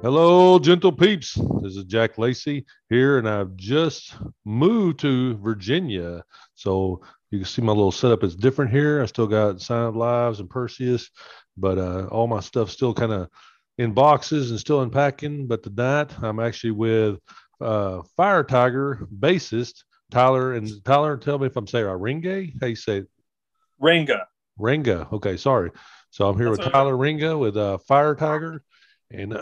Hello, gentle peeps. This is Jack Lacey here, and I've just moved to Virginia. So you can see my little setup is different here. I still got Sound Lives and Perseus, but all my stuff's still kind of in boxes and still unpacking. But tonight I'm actually with Fire Tiger bassist Tyler. And Tyler, tell me if I'm saying right. Renga? How you say it? Renga. Renga. Okay, sorry. So I'm here That's with all right. Tyler Renga with Fire Tiger, and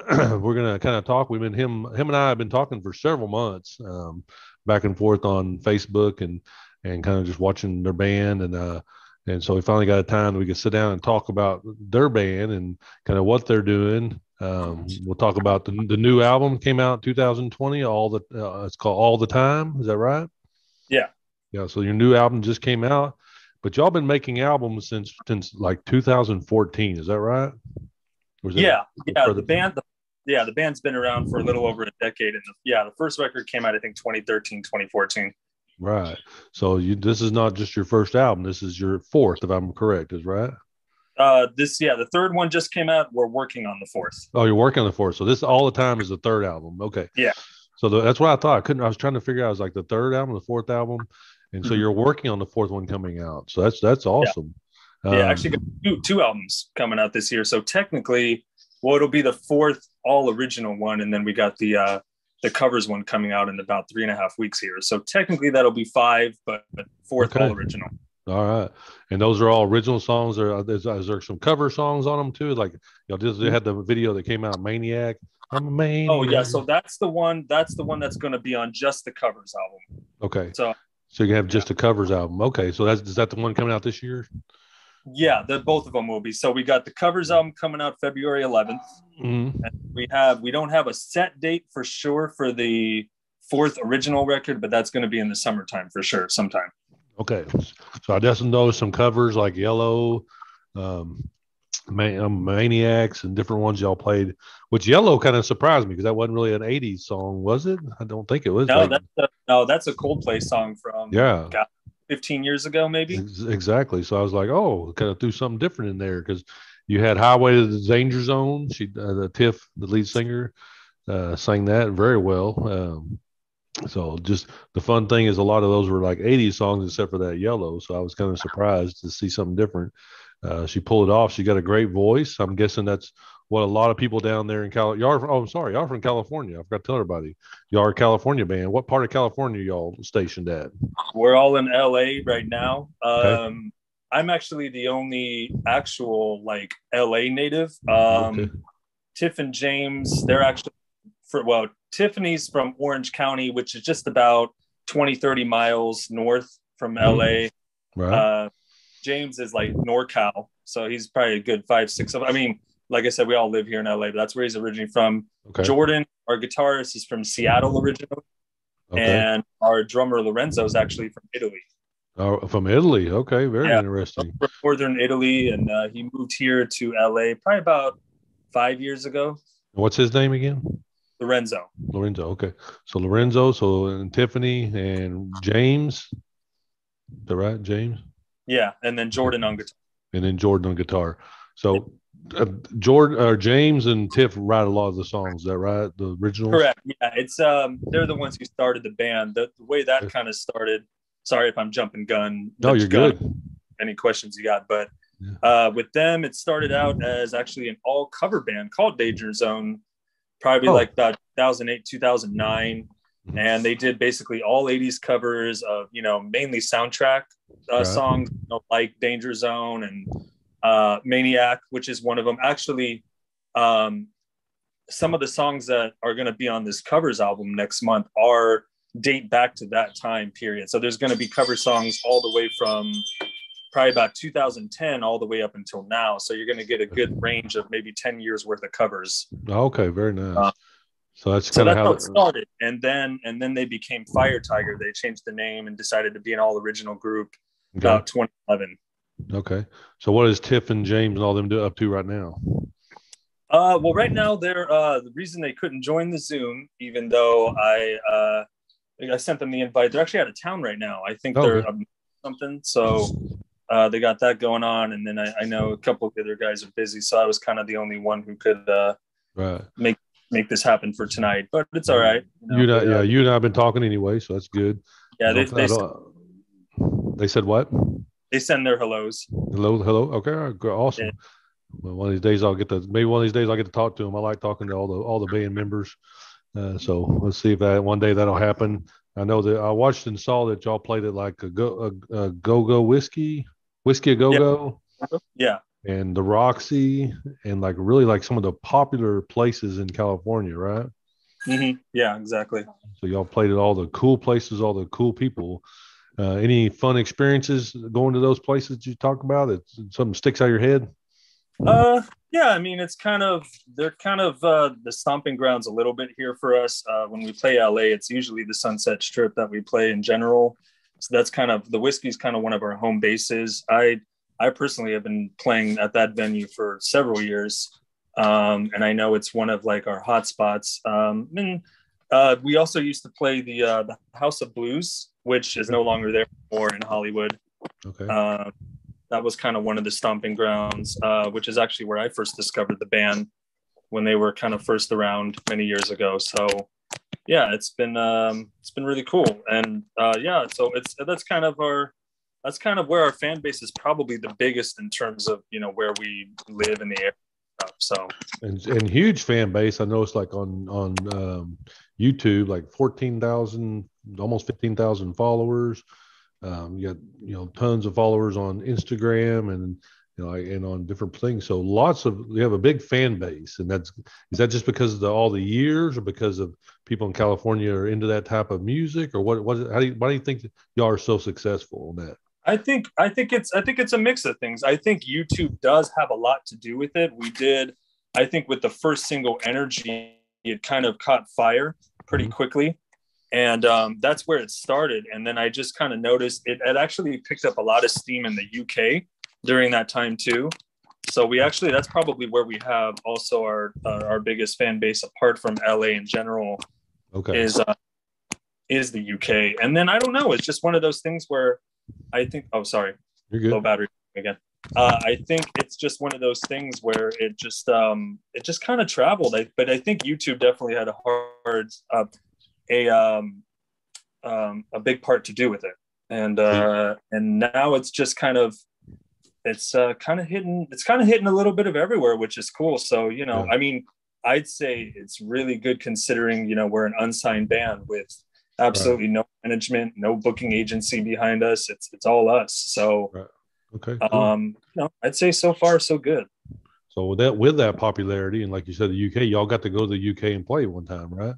we're gonna kind of talk. We've been him and I have been talking for several months, back and forth on Facebook and kind of just watching their band and so we finally got a time that we could sit down and talk about their band and kind of what they're doing. We'll talk about the new album came out in 2020. It's called All the Time. Is that right? Yeah. Yeah. So your new album just came out, but y'all been making albums since like 2014. Is that right? Or is it Yeah. Yeah. further? The band's been around for a little over a decade. And the first record came out, I think, 2013, 2014. Right. So this is not just your first album. This is your fourth, if I'm correct, is right? The third one just came out. We're working on the fourth. Oh, you're working on the fourth. So this all the time is the third album. Okay. Yeah. So that's what I thought. I was trying to figure out. I was like the third album, the fourth album, and so Mhm. you're working on the fourth one coming out. So that's Yeah. awesome. Yeah. Um, Actually, got two albums coming out this year. So technically, well, it'll be the fourth all original one, and then we got the covers one coming out in about 3.5 weeks here. So technically, that'll be five, but fourth all okay. original. All right. And those are all original songs. Is there some cover songs on them too? Like they had the video that came out, Maniac. I'm a Oh yeah, maniac. so that's the one. That's the one that's going to be on just the covers album. Okay. So So you have yeah, just a covers album. Okay. So is that the one coming out this year? yeah, the both of them will be. So we got the covers album coming out February 11th, Mm-hmm. and we don't have a set date for sure for the fourth original record, but that's going to be in the summertime for sure, sometime. Okay. So I definitely know some covers like Yellow, um, Maniacs, and different ones y'all played, which Yellow kind of surprised me because that wasn't really an 80s song, was it? I don't think it was. No, Like, that's a Coldplay song from yeah, God, 15 years ago, maybe. exactly. So I was like, oh, kind of threw something different in there because you had Highway to the Danger Zone. The Tiff, the lead singer, sang that very well. So just the fun thing is a lot of those were like 80s songs except for that Yellow. So I was kind of surprised to see something different. She pulled it off. She got a great voice. I'm guessing that's what a lot of people down there in I'm sorry, y'all from California. I forgot to tell everybody. Y'all are a California band. What part of California y'all stationed at? We're all in LA right now. Okay. I'm actually the only actual like LA native. Okay. Tiff and James, they're actually Tiffany's from Orange County, which is just about 20, 30 miles north from Mm-hmm. LA. Right. Uh, James is like NorCal. So he's probably a good 5, 6 of, I mean, like I said, we all live here in LA, but that's where he's originally from. Okay. Jordan, our guitarist, is from Seattle originally. Okay. And our drummer, Lorenzo, is actually from Italy. From Italy. Okay. Very Yeah. interesting. From northern Italy. And he moved here to LA probably about 5 years ago. What's his name again? Lorenzo. Lorenzo. Okay. So Lorenzo, and Tiffany and James. Is that right? James? Yeah. And then Okay. Jordan on guitar. And then Jordan on guitar. So Jordan or James and Tiff write a lot of the songs. Is that right? The originals. Correct. Yeah, it's they're the ones who started the band. The way that kind of started. Sorry if I'm jumping No, you're gun. good. Any questions you got? But Yeah. with them, it started out as actually an all cover band called Danger Zone, probably Oh. like about 2008, 2009, Mhm. and they did basically all 80s covers of mainly soundtrack Right. songs, like Danger Zone and Maniac, which is one of them. Actually, um, some of the songs that are going to be on this covers album next month are date back to that time period. So there's going to be cover songs all the way from probably about 2010 all the way up until now. So you're going to get a good range of maybe 10 years worth of covers. Okay. Very nice. Uh, So that's so kind of that's how how it started. And then they became Fire Tiger. They changed the name and decided to be an all original group okay. about 2011. Okay. So what is Tiff and James and all them up to right now? Well, right now they're the reason they couldn't join the Zoom, even though I sent them the invite. They're actually out of town right now. I think Oh, they're okay. something. So they got that going on, and then I know a couple of the other guys are busy, so I was kind of the only one who could Right. make make this happen for tonight, but it's all right. You and I have been talking anyway, so that's good. Yeah, they said what? They send their hellos. Hello. Okay, awesome. Yeah. Well, one of these days I'll get to talk to them. I like talking to all the band members. So let's see if one day that'll happen. I know that I watched and saw that y'all played at like a go whiskey a go. Yeah. And the Roxy, and like really like some of the popular places in California, right? Mm-hmm. Yeah, exactly. So y'all played at all the cool places, all the cool people. Any fun experiences going to those places that you talk about? It's something sticks out of your head? Yeah, I mean, they're kind of the stomping grounds a little bit here for us. When we play LA, it's usually the Sunset Strip that we play in general. So that's kind of, the whiskey's kind of one of our home bases. I personally have been playing at that venue for several years. And I know it's one of like our hot spots. And we also used to play the House of Blues, which is no longer there anymore in Hollywood. Okay. That was kind of one of the stomping grounds, which is actually where I first discovered the band when they were kind of first around many years ago. So yeah, it's been really cool. And so that's kind of where our fan base is probably the biggest in terms of, where we live in the area. So and huge fan base. I know it's like on YouTube, like 14,000, almost 15,000 followers. You got tons of followers on Instagram and and on different things. So you have a big fan base, and is that just because of all the years, or because of people in California are into that type of music, or what? Why do you think that y'all are so successful on that? I think it's a mix of things. I think YouTube does have a lot to do with it. I think with the first single, Energy, it kind of caught fire pretty quickly. And that's where it started. And then I just kind of noticed it actually picked up a lot of steam in the UK during that time too. So that's probably where we have also our biggest fan base, apart from LA in general, is the UK. And then I don't know, it's just one of those things where I think, oh, sorry, you're good. Low battery again. I think it's just one of those things where it just kind of traveled. But I think YouTube definitely had a big part to do with it. And now it's just kind of hitting a little bit of everywhere, which is cool. So, I mean, I'd say it's really good considering, we're an unsigned band with absolutely no management, no booking agency behind us. It's all us. So, okay, cool. I'd say so far so good. So with that popularity, and like you said, the UK, y'all got to go to the UK and play one time, right?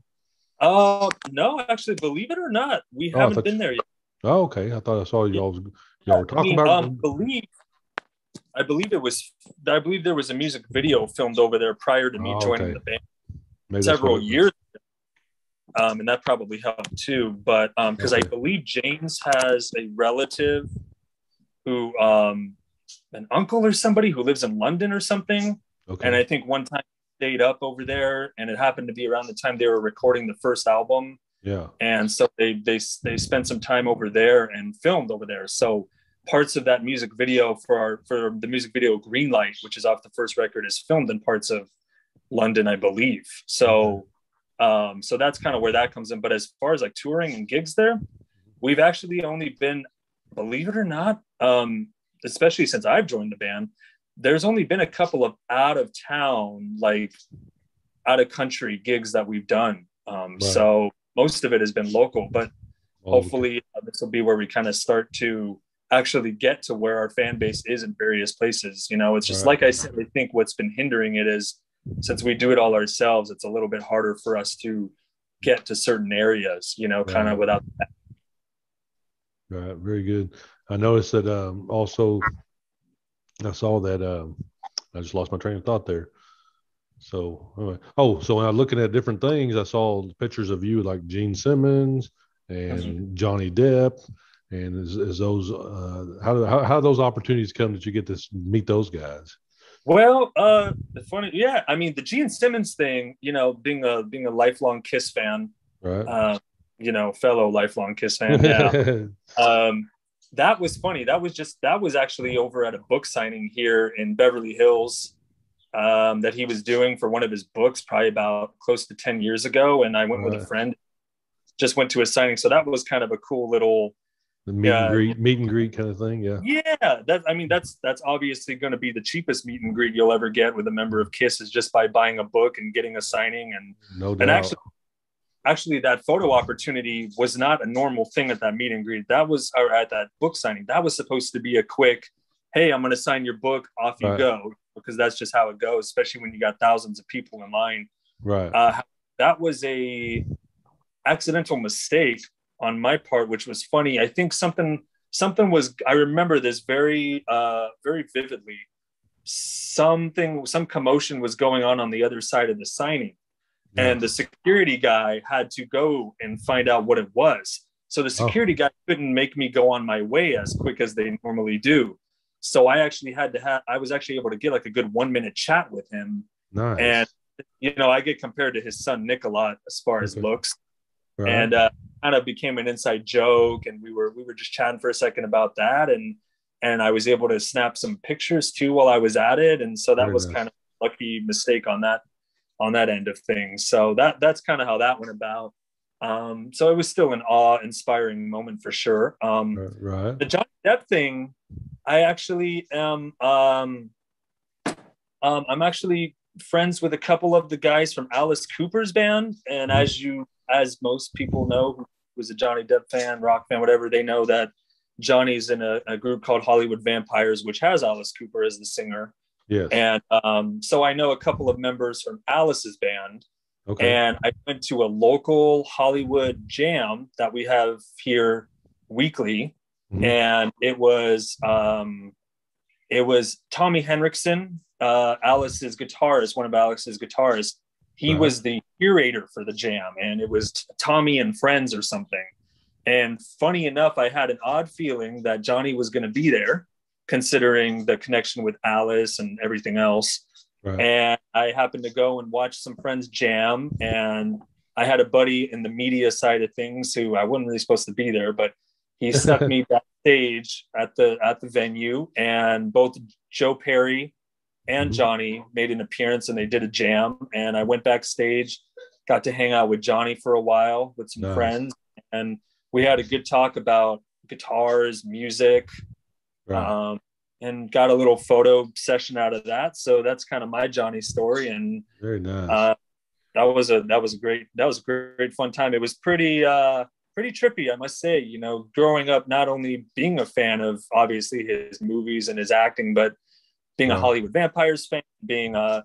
No, actually, believe it or not, we haven't been there yet. Oh, okay. I thought I saw y'all were talking about. I believe there was a music video filmed over there prior to me joining the band. Maybe several years ago. And that probably helped too. But because I believe James has a relative who, an uncle or somebody who lives in London or something. Okay. And I think one time stayed up over there, and it happened to be around the time they were recording the first album. Yeah. And so they spent some time over there and filmed over there. So parts of that music video for the music video Green Light, which is off the first record, is filmed in parts of London, I believe. So so that's kind of where that comes in. But as far as like touring and gigs there, we've actually only been, believe it or not, especially since I've joined the band, there's only been a couple of out of town, like out of country gigs that we've done. So most of it has been local, but hopefully this will be where we kind of start to actually get to where our fan base is in various places. It's just like I said, I think what's been hindering it is, since we do it all ourselves, it's a little bit harder for us to get to certain areas, kind of without that. Right. Very good. I noticed that also I saw that I just lost my train of thought there. So anyway. So when I was looking at different things, I saw pictures of you like Gene Simmons and Johnny Depp. And is those how those opportunities come that you get to meet those guys? Well, funny, yeah. I mean, the Gene Simmons thing, being a lifelong Kiss fan, right? Fellow lifelong Kiss fan, yeah. That was funny. That was actually over at a book signing here in Beverly Hills. that he was doing for one of his books, probably about close to 10 years ago. And I went with a friend, just went to a signing. So that was kind of a cool little meet and greet kind of thing. Yeah. Yeah. That's obviously going to be the cheapest meet and greet you'll ever get with a member of KISS, is just by buying a book and getting a signing. And no doubt. And actually that photo opportunity was not a normal thing at that meet and greet. That was, or at that book signing, that was supposed to be a quick, hey, I'm going to sign your book, off you go, because that's just how it goes, especially when you got thousands of people in line. Right. That was a accidental mistake on my part, which was funny. I think something was, I remember this very vividly. Some commotion was going on the other side of the signing. And the security guy had to go and find out what it was. So the security guy couldn't make me go on my way as quick as they normally do. So I actually I was actually able to get like a good 1 minute chat with him. Nice. And, I get compared to his son, Nick, a lot as far as looks. Right. And kind of became an inside joke. And we were just chatting for a second about that. And I was able to snap some pictures too while I was at it. And so that was kind of a lucky mistake on that end of things. So that's kind of how that went about. So it was still an awe-inspiring moment for sure. Right. The Johnny Depp thing, I actually am. I'm actually friends with a couple of the guys from Alice Cooper's band, and as most people know, who was a Johnny Depp fan, rock fan, whatever, they know that Johnny's in a group called Hollywood Vampires, which has Alice Cooper as the singer. Yes. And so I know a couple of members from Alice's band. Okay. And I went to a local Hollywood jam that we have here weekly. Mm-hmm. And it was Tommy Henriksen, Alice's guitarist, one of Alex's guitarists. He was the curator for the jam, and it was Tommy and friends or something. And funny enough, I had an odd feeling that Johnny was going to be there, considering the connection with Alice and everything else. Right. And I happened to go and watch some friends jam, and I had a buddy in the media side of things who I wasn't really supposed to be there, but he stuck me backstage at the venue, and both Joe Perry and Johnny made an appearance, and they did a jam. And I went backstage, got to hang out with Johnny for a while with some friends, and we had a good talk about guitars, music, and got a little photo session out of that. So that's kind of my Johnny story. And very nice. That was a great fun time. It was pretty trippy, I must say, growing up, not only being a fan of obviously his movies and his acting, but being a Hollywood Vampires fan, being a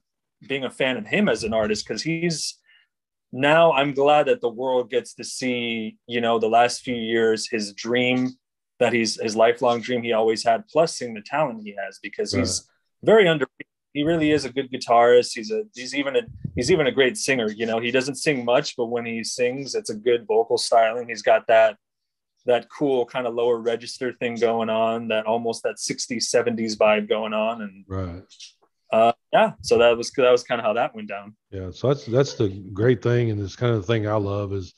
fan of him as an artist, because I'm glad that the world gets to see, the last few years, his dream, that his lifelong dream he always had, plus seeing the talent he has, because he's very underrated. He really is a good guitarist. He's even a great singer. He doesn't sing much, but when he sings, it's a good vocal styling. He's got that cool kind of lower register thing going on, that almost that 60s, 70s vibe going on. And so that was kind of how that went down. Yeah. So that's the great thing. And it's kind of the thing I love is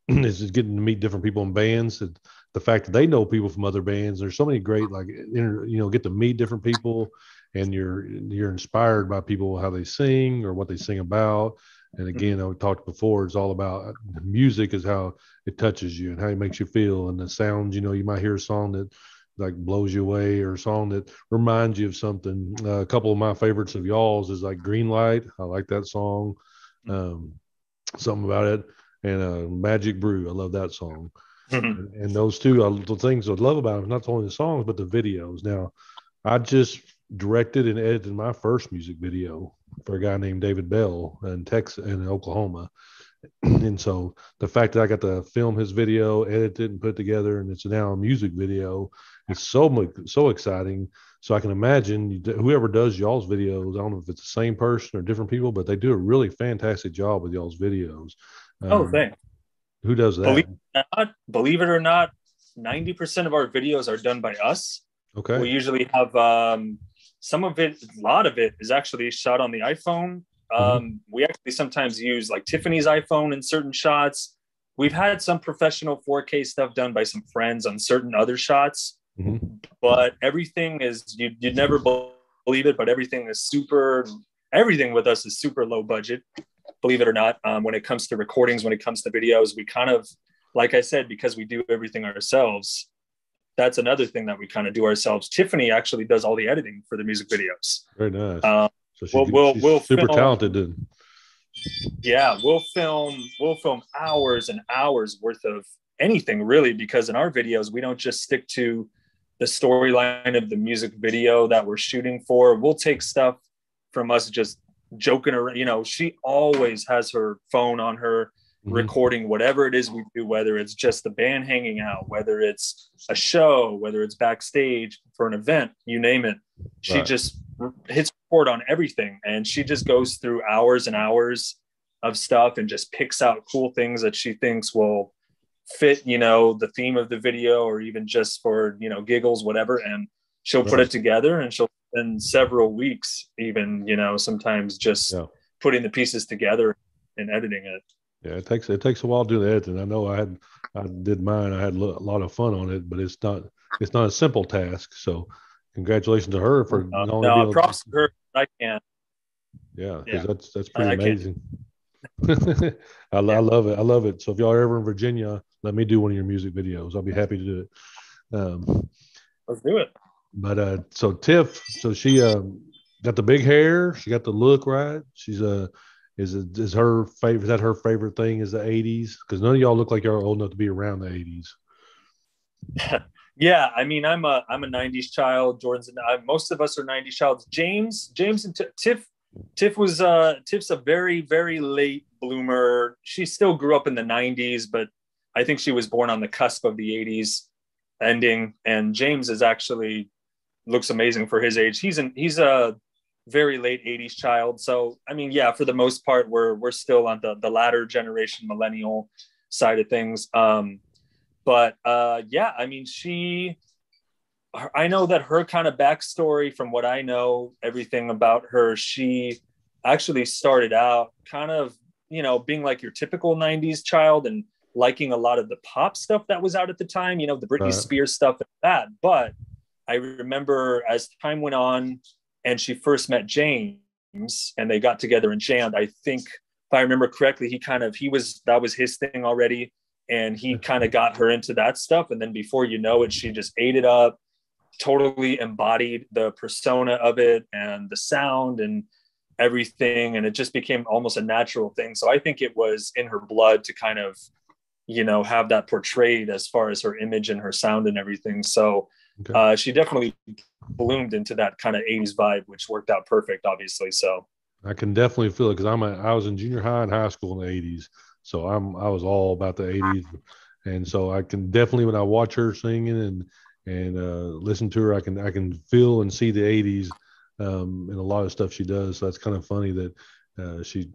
just getting to meet different people in bands. And the fact that they know people from other bands. There's so many great, get to meet different people, and you're inspired by people, how they sing or what they sing about. And again, I talked before, it's all about the music is how it touches you and how it makes you feel. And the sounds, you might hear a song that like blows you away, or a song that reminds you of something. A couple of my favorites of y'all's is like Green Light. I like that song. Something about it. And Magic Brew. I love that song. And those two, the things I love about them, not only the songs, but the videos. Now, I just directed and edited my first music video for a guy named David Bell in Texas and Oklahoma. And so the fact that I got to film his video, edit it, and put it together, and it's now a music video, it's so exciting. So I can imagine whoever does y'all's videos, I don't know if it's the same person or different people, but they do a really fantastic job with y'all's videos. Thanks. Who does that? Believe it or not, 90% of our videos are done by us. Okay. We usually have some of it, a lot of it is actually shot on the iPhone. We actually sometimes use like Tiffany's iPhone in certain shots. We've had some professional 4K stuff done by some friends on certain other shots, but everything is, you'd never believe it, but everything is super everything with us is super low budget, believe it or not. When it comes to recordings, when it comes to videos, we kind of, like I said, because we do everything ourselves, that's another thing that we kind of do ourselves. Tiffany actually does all the editing for the music videos. Very nice. So we'll super film, talented then. Yeah, we'll film hours and hours worth of anything, really, because in our videos, we don't just stick to the storyline of the music video that we're shooting for. We'll take stuff from us just joking around. You know, she always has her phone on her, recording whatever it is we do, whether it's just the band hanging out, whether it's a show, whether it's backstage for an event, you name it. She just hits record on everything, and she just goes through hours and hours of stuff and just picks out cool things that she thinks will fit, you know, the theme of the video, or even just for, you know, giggles, whatever. And she'll put it together, and she'll spend several weeks, even, you know, sometimes just putting the pieces together and editing it. Yeah, it takes a while to do the editing. I know I did mine. I had a lot of fun on it, but it's not a simple task. So congratulations to her for props to her. I can't. Yeah, because that's pretty amazing. I love it. I love it. So if y'all are ever in Virginia, let me do one of your music videos. I'll be happy to do it. Let's do it. But so Tiff, so she got the big hair. She got the look right. She's is her favorite? Is that her favorite thing? Is the '80s? Because none of y'all look like y'all are old enough to be around the '80s. Yeah, I mean, I'm a '90s child. Jordan's most of us are '90s childs. James and Tiff was Tiff's a very, very late bloomer. She still grew up in the '90s, but I think she was born on the cusp of the '80s ending. And James is actually looks amazing for his age. He's a very late '80s child. So I mean, yeah, for the most part, we're still on the latter generation millennial side of things. But yeah, I mean, I know that her kind of backstory, from what I know, everything about her, she actually started out kind of, you know, being like your typical '90s child and liking a lot of the pop stuff that was out at the time, you know, the Britney Spears stuff and that. But I remember as time went on and she first met James and they got together and jammed, I think, if I remember correctly, that was his thing already. And he kind of got her into that stuff. And then before you know it, she just ate it up, totally embodied the persona of it and the sound and everything. And it just became almost a natural thing. So I think it was in her blood to kind of, you know, have that portrayed as far as her image and her sound and everything. So she definitely bloomed into that kind of '80s vibe, which worked out perfect, obviously. So I can definitely feel it because I was in junior high and high school in the '80s. So I was all about the '80s, and so I can definitely, when I watch her singing and listen to her, I can feel and see the '80s in a lot of stuff she does. So that's kind of funny that she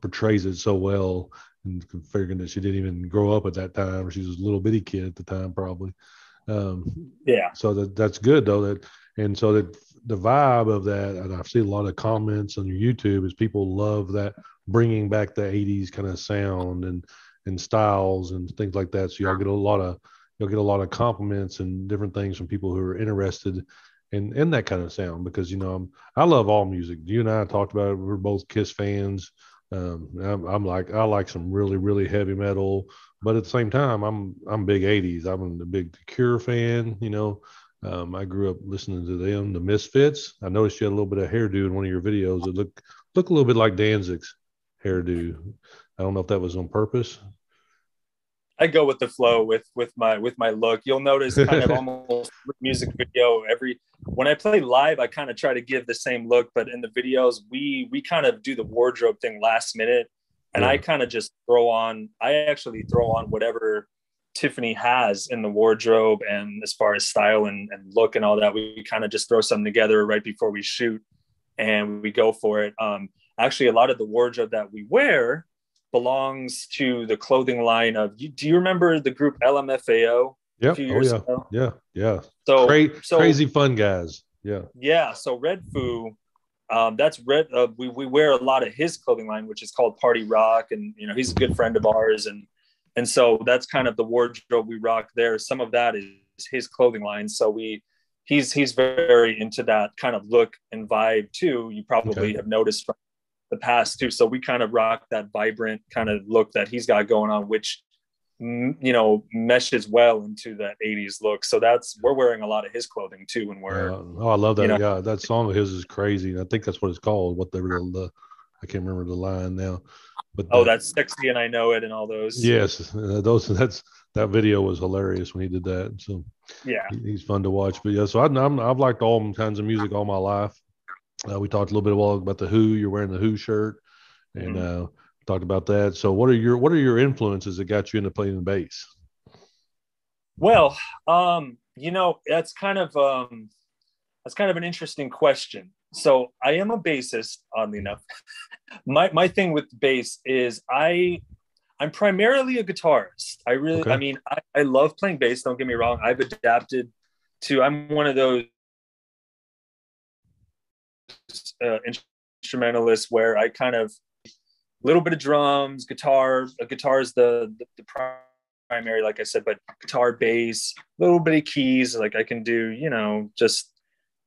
portrays it so well, and figuring that she didn't even grow up at that time, or she was a little bitty kid at the time probably. So that's good though. So that the vibe of that, and I've seen a lot of comments on your YouTube, is people love that, bringing back the '80s kind of sound and styles and things like that. So you'll get a lot of compliments and different things from people who are interested in that kind of sound, because, you know, I love all music. You and I talked about it. We're both Kiss fans. I like some really, really heavy metal, but at the same time, I'm big '80s. I'm a big Cure fan, you know. I grew up listening to them, the Misfits. I noticed you had a little bit of hairdo in one of your videos. It looked a little bit like Danzig's hairdo. I don't know if that was on purpose. I go with the flow with my look. You'll notice kind of almost music video when I play live, I kind of try to give the same look, but in the videos we kind of do the wardrobe thing last minute, and I kind of just actually throw on whatever Tiffany has in the wardrobe, and as far as style and look and all that, we kind of just throw something together right before we shoot and we go for it. Actually, a lot of the wardrobe that we wear belongs to the clothing line of, do you remember the group LMFAO? Yep. Yeah. So crazy fun guys. Yeah. So Red Foo, that's Red. We wear a lot of his clothing line, which is called Party Rock, and, you know, he's a good friend of ours, and so that's kind of the wardrobe we rock there. Some of that is his clothing line. So we he's very into that kind of look and vibe too. You probably have noticed from the past too. So we kind of rock that vibrant kind of look that he's got going on, which, you know, meshes well into that 80s look. So we're wearing a lot of his clothing too when we're I love that. you know, Yeah, that song of his is crazy. I think that's what it's called. What I can't remember the line now, but that's sexy and I know it and all those. Yes, that video was hilarious when he did that. So Yeah. he's fun to watch. But yeah, so I've liked all kinds of music all my life. We talked a little bit about the Who. You're wearing the Who shirt, and talked about that. So what are your influences that got you into playing the bass? Well, you know, that's kind of an interesting question. So I am a bassist, oddly enough. My thing with bass is I'm primarily a guitarist. I mean, I love playing bass. Don't get me wrong. I've adapted to. I'm one of those instrumentalists where I kind of a little bit of drums, guitar. Guitar is the primary, like I said, but guitar, bass, a little bit of keys. Like I can do, you know, just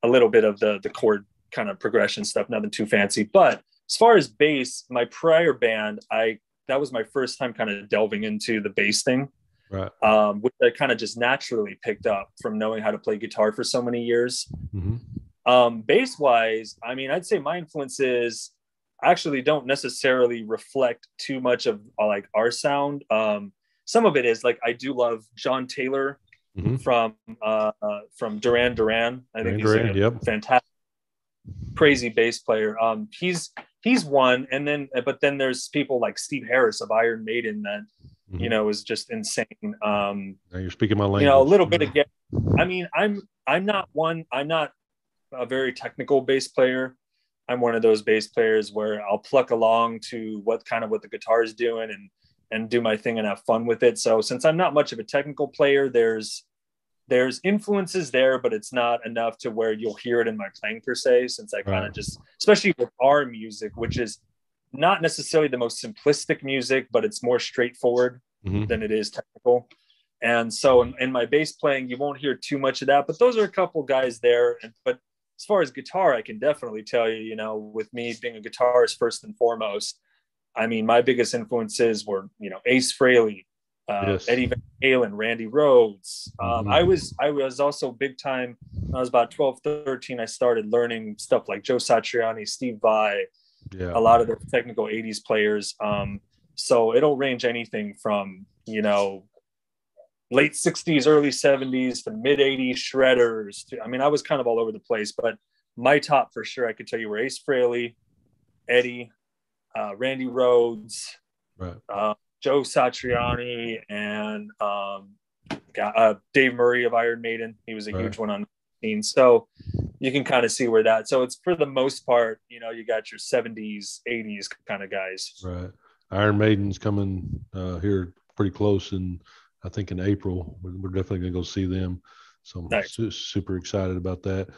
a little bit of the chord kind of progression stuff. Nothing too fancy, but as far as bass, my prior band, that was my first time kind of delving into the bass thing, right? Which I kind of just naturally picked up from knowing how to play guitar for so many years. Bass wise, I mean, I'd say my influences actually don't necessarily reflect too much of like our sound. Some of it is like I do love John Taylor from Duran Duran. I think he's a fantastic, crazy bass player. He's one, and then but then there's people like Steve Harris of Iron Maiden that you know is just insane. Now you're speaking my language. You know, a little bit again. I mean, I'm not a very technical bass player. I'm one of those bass players where I'll pluck along to what the guitar is doing and do my thing and have fun with it. So since I'm not much of a technical player, there's influences there, but it's not enough to where you'll hear it in my playing per se, since I kind of just, especially with our music, which is not necessarily the most simplistic music, but it's more straightforward than it is technical. And so in my bass playing, you won't hear too much of that, but those are a couple guys there. But as far as guitar, I can definitely tell you, you know, with me being a guitarist first and foremost, I mean, my biggest influences were, you know, Ace Frehley, Eddie Van Halen, Randy Rhoads. I was also big time when I was about 12, 13. I started learning stuff like Joe Satriani, Steve Vai, a lot of the technical 80s players. So it'll range anything from, you know, late 60s, early 70s to mid 80s shredders. I mean, I was kind of all over the place, but my top for sure, I could tell you, were Ace Frehley, Eddie, Randy Rhoads, Joe Satriani, and Dave Murray of Iron Maiden. He was a huge one on the scene. So you can kind of see where that. So it's for the most part, you know, you got your 70s, 80s kind of guys. Right. Iron Maiden's coming here pretty close, and I think in April. We're definitely gonna go see them. So I'm super excited about that.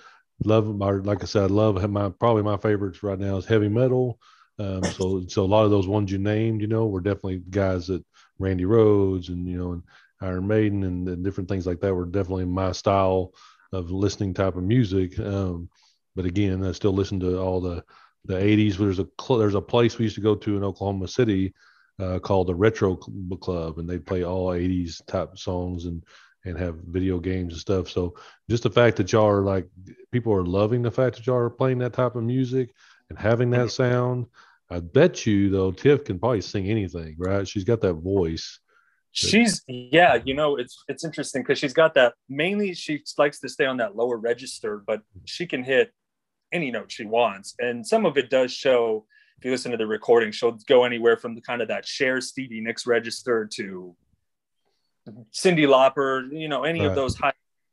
Like I said, I love probably my favorites right now is heavy metal. So a lot of those ones you named, you know, were definitely guys that Randy Rhoads and, you know, and Iron Maiden and different things like that were definitely my style of listening type of music. But again, I still listen to all the 80s. There's a place we used to go to in Oklahoma City called the Retro Club, and they play all 80s type songs and have video games and stuff. So just the fact that y'all are like, people are loving the fact that y'all are playing that type of music and having that sound. I bet you though, Tiff can probably sing anything, right? She's got that voice. You know, it's interesting because she's got that, mainly she likes to stay on that lower register, but she can hit any note she wants. And some of it does show, if you listen to the recording, she'll go anywhere from the kind of that Cher, Stevie Nicks register to Cyndi Lauper, you know, any of those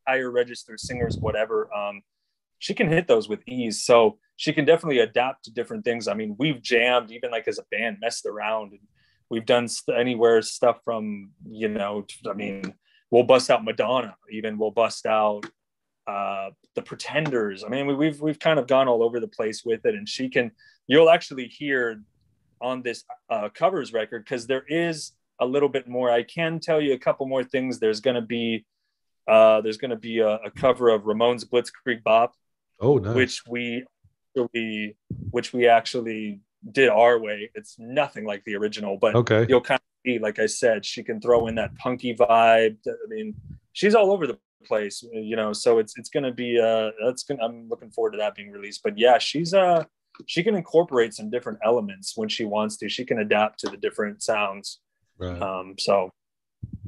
higher register singers, whatever. She can hit those with ease. So she can definitely adapt to different things. I mean, we've jammed, even like as a band, messed around, and we've done anywhere stuff from, you know, I mean, we'll bust out Madonna, even we'll bust out the Pretenders. I mean, we've kind of gone all over the place with it. And you'll actually hear on this covers record, because there is a little bit more. I can tell you a couple more things. There's going to be There's going to be a cover of Ramones' Blitzkrieg Bop, Oh, nice. which we actually did our way. It's nothing like the original, but Okay. you'll kind of see, like I said, she can throw in that punky vibe. I mean, she's all over the place, so it's going to be I'm looking forward to that being released. But yeah, she can incorporate some different elements when she wants to. She can adapt to the different sounds. Right. So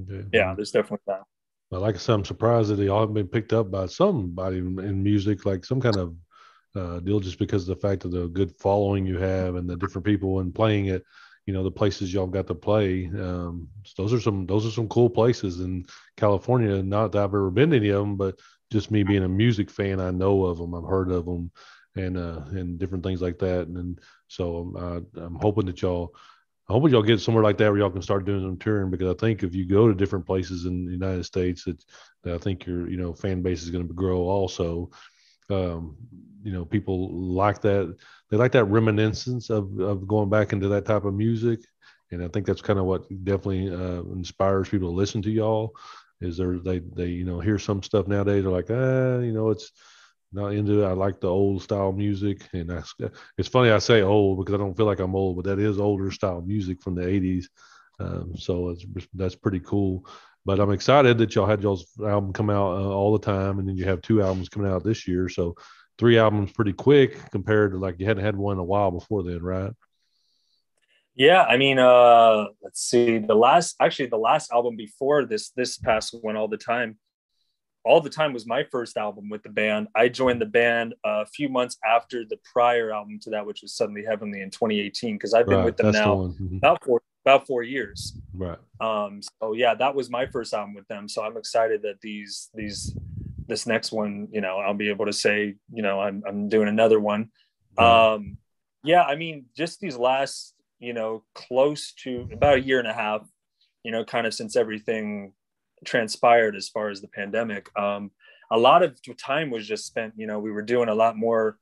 Okay. yeah, there's definitely that. Well, like I said, I'm surprised that they all have been picked up by somebody in music, like some kind of deal, just because of the fact of the good following you have and the different people and playing it. The places y'all got to play. So those are some cool places in California. Not that I've ever been to any of them, but just me being a music fan, I know of them. I've heard of them, and different things like that. And so I'm hoping that y'all. I hope y'all get somewhere like that where y'all can start doing some touring, because I think if you go to different places in the United States, that I think your fan base is going to grow also. Um, people like that. They like that reminiscence of going back into that type of music, and I think that's kind of what definitely inspires people to listen to y'all. Is they hear some stuff nowadays. They're like, it's not into it. I like the old style music, and it's funny I say old because I don't feel like I'm old, but that is older style music from the '80s. So that's pretty cool. But I'm excited that y'all had y'all's album come out all the time, and then you have 2 albums coming out this year. So 3 albums pretty quick compared to, like, you hadn't had one in a while before then, right? Yeah, I mean, let's see. The last album before this past one, All the Time was my first album with the band. I joined the band a few months after the prior album to that, which was Suddenly Heavenly in 2018, because I've been Right. with them That's the now one. Mm-hmm. about 4 years. Right. So yeah, that was my first album with them. So I'm excited that this next one, I'll be able to say, I'm doing another one. Right. Yeah, I mean, just these last, close to about a year and a half, kind of since everything transpired as far as the pandemic. A lot of time was just spent, we were doing a lot more,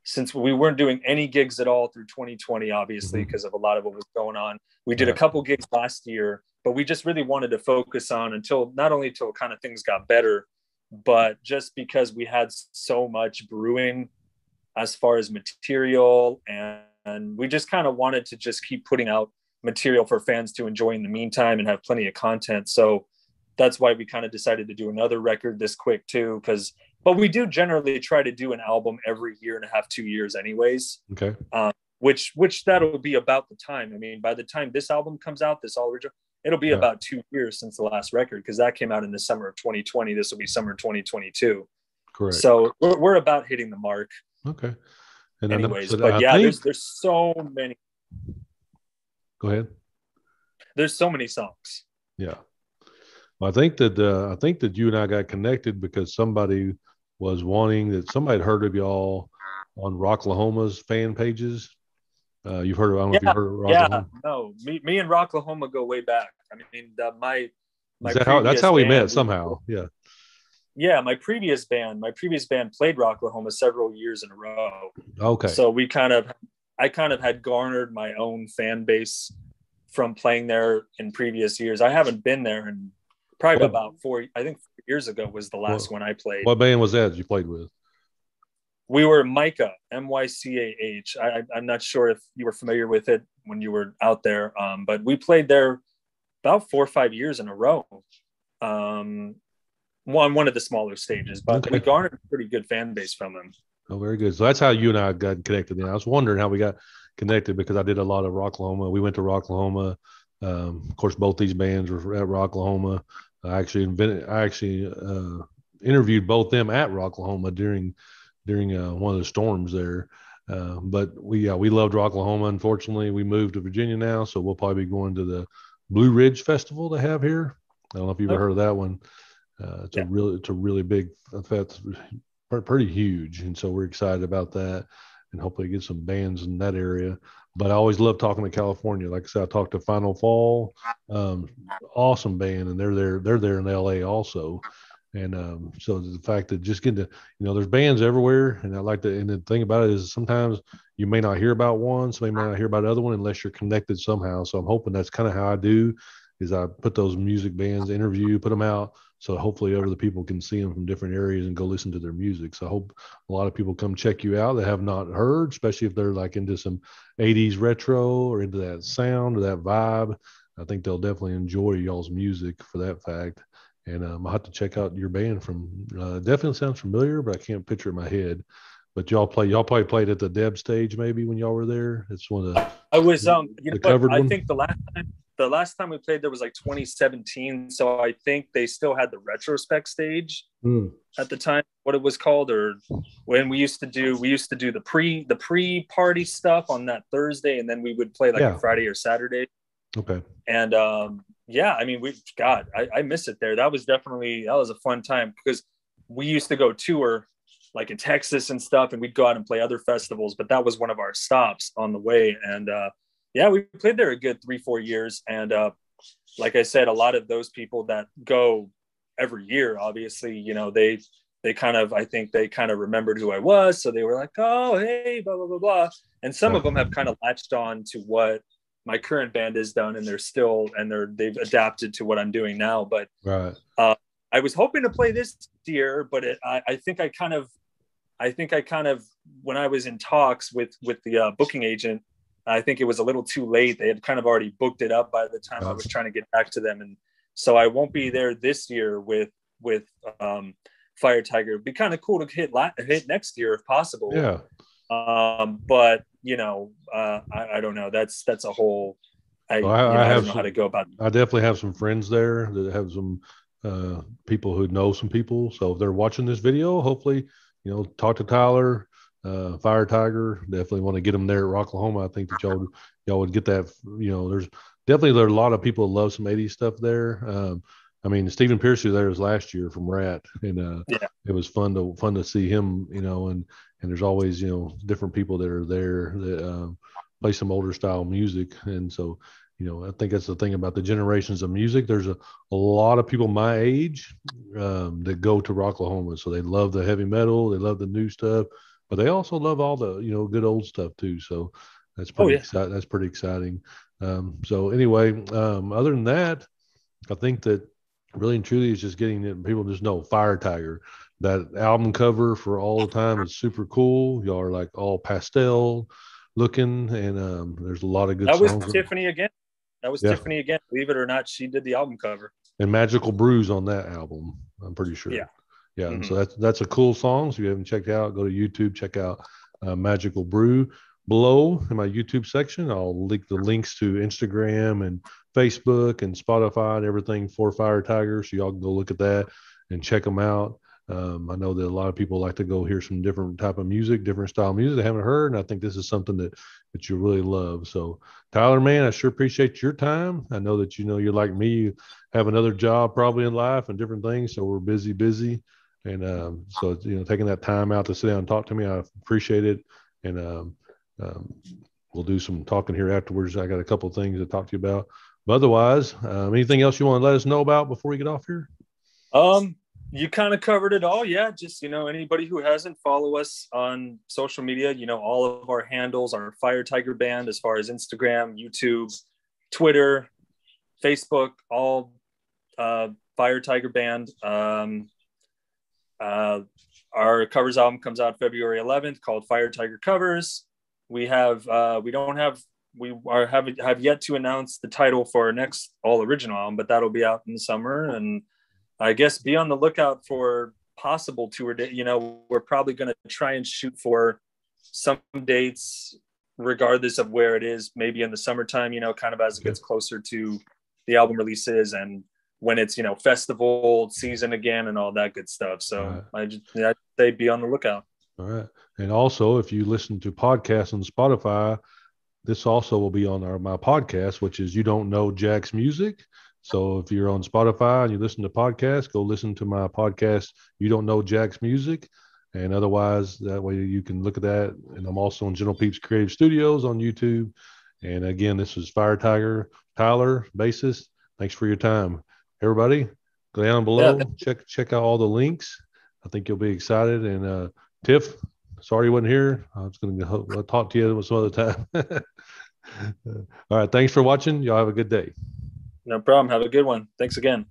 since we weren't doing any gigs at all through 2020, obviously, Mm-hmm. because of a lot of what was going on. We did a Right. couple gigs last year, but we just really wanted to focus on not only until kind of things got better, but just because we had so much brewing as far as material, and we just kind of wanted to just keep putting out material for fans to enjoy in the meantime and have plenty of content. So that's why we kind of decided to do another record this quick too, but we do generally try to do an album every year and a half, 2 years anyways. Okay. Which that'll be about the time. I mean, by the time this album comes out, this all original, it'll be Right. about 2 years since the last record, because that came out in the summer of 2020. This will be summer 2022. Correct. So we're about hitting the mark Okay. And I know, anyways. so But I yeah, think, there's so many, go ahead. there's so many songs. Yeah. Well, I think that you and I got connected because somebody was wanting that somebody had heard of y'all on Rocklahoma's fan pages. You've heard of, I don't know if you've Yeah, heard of yeah. Rocklahoma. No, me and Rocklahoma go way back. I mean, Is my that how, that's previous how we met band, somehow. Yeah. yeah, my previous band played Rocklahoma several years in a row. Okay. So I kind of had garnered my own fan base from playing there in previous years. I haven't been there in probably What, about I think 4 years ago was the what, last one I played. what band was that you played with? We were Micah, Mycah. I'm not sure if you were familiar with it when you were out there, but we played there about 4 or 5 years in a row. On one of the smaller stages, but we Okay. garnered a pretty good fan base from them. Oh, very good. So that's how you and I got connected. And I was wondering how we got connected because I did a lot of Rocklahoma. We went to Rocklahoma. Of course, both these bands were at Rocklahoma. I actually interviewed both them at Rocklahoma during one of the storms there. But we loved Rocklahoma. Unfortunately, we moved to Virginia now, so we'll probably be going to the Blue Ridge Festival they have here. I don't know if you've ever Okay. heard of that one. Yeah. It's a really big that's pretty huge, and so we're excited about that, and hopefully get some bands in that area. But I always love talking to California. Like I said, I talked to Final Fall, um, awesome band, and they're there in LA also. And so the fact that just getting to, there's bands everywhere, and I like to. And the thing about it is sometimes you may not hear about one, so you may not hear about the other one unless you're connected somehow. So I'm hoping that's kind of how I do, is I put those music bands, interview, put them out, So hopefully other people can see them from different areas and go listen to their music. So I hope a lot of people come check you out that have not heard, especially if they're like into some 80s retro or into that sound or that vibe. I think they'll definitely enjoy y'all's music for that fact. And I'll have to check out your band from definitely sounds familiar, but I can't picture it in my head. But y'all probably played at the Deb stage maybe when y'all were there. It's one of the I was you know the what, covered I one. think the last time we played there was like 2017, so I think they still had the retrospect stage at the time, what it was called, or when we used to do the pre party stuff on that Thursday, and then we would play like a Friday or Saturday. Okay. And yeah, I mean, I miss it there. That was a fun time because we used to go tour like in Texas and stuff, and we'd go out and play other festivals, but that was one of our stops on the way. And yeah, we played there a good 3-4 years. And like I said, a lot of those people that go every year, obviously, you know, I think they kind of remembered who I was. So they were like, oh, hey, blah, blah, blah, blah. And some of them have kind of latched on to what my current band has done, and they've adapted to what I'm doing now. But I was hoping to play this year, but I think I kind of, when I was in talks with the booking agent, I think it was a little too late. They had kind of already booked it up by the time I was trying to get back to them. And so I won't be there this year with Fire Tiger. It'd be kind of cool to hit next year if possible. Yeah. But you know, I don't know. That's a whole, I don't know how to go about it. I definitely have some friends there that have some people who know some people. So if they're watching this video, hopefully, you know, talk to Tyler, Fire Tiger. Definitely want to get them there at Rocklahoma. I think that y'all would get that. You know, there's a lot of people that love some 80s stuff there. I mean, Stephen Pierce was there last year from Rat, and it was fun to see him. You know, and there's always, you know, different people that are there that play some older style music, and so, you know, I think that's the thing about the generations of music. There's a lot of people my age that go to Rocklahoma, so they love the heavy metal, they love the new stuff, but they also love all the, you know, good old stuff too. So that's pretty exciting. That's pretty exciting. So anyway, other than that, I think that really and truly is just getting it. People just know Fire Tiger. That album cover for All the Time is super cool. Y'all are like all pastel looking, and there's a lot of good songs. That was Tiffany again. Tiffany again. Believe it or not, she did the album cover. And Magical Brews on that album, I'm pretty sure. Yeah. Mm-hmm. So that's a cool song. So if you haven't checked out, go to YouTube, check out Magical Brew. Below in my YouTube section, I'll link the links to Instagram and Facebook and Spotify and everything for Fire Tiger. So y'all can go look at that and check them out. I know that a lot of people like to go hear some different type of music, different style music they haven't heard. And I think this is something that you really love. So Tyler, man, I sure appreciate your time. I know that, you know, you're like me, you have another job probably in life and different things. So we're busy. And so, you know, taking that time out to sit down and talk to me, I appreciate it. And we'll do some talking here afterwards. I got a couple of things to talk to you about. But otherwise, anything else you want to let us know about before we get off here? You kind of covered it all. Yeah. Just, you know, anybody who hasn't, follow us on social media. You know, all of our handles are Fire Tiger Band as far as Instagram, YouTube, Twitter, Facebook, all Fire Tiger Band. Our covers album comes out February 11th called Fire Tiger Covers. We have have yet to announce the title for our next all original album, but that'll be out in the summer. And I guess be on the lookout for possible tour date. You know, we're probably going to try and shoot for some dates, regardless of where it is, maybe in the summertime, you know, kind of as it gets closer to the album releases and when it's, you know, festival season again and all that good stuff. So I'd say be on the lookout. All right. And also, if you listen to podcasts on Spotify, this also will be on my podcast, which is You Don't Know Jack's Music. So if you're on Spotify and you listen to podcasts, go listen to my podcast, You Don't Know Jack's Music. And otherwise, that way you can look at that. And I'm also on Gentle Peeps Creative Studios on YouTube. And again, this is Fire Tiger, Tyler, bassist. Thanks for your time. Everybody, go down below, check out all the links. I think you'll be excited. And Tiff, sorry you wasn't here. I was going to talk to you some other time. All right. Thanks for watching. Y'all have a good day. No problem. Have a good one. Thanks again.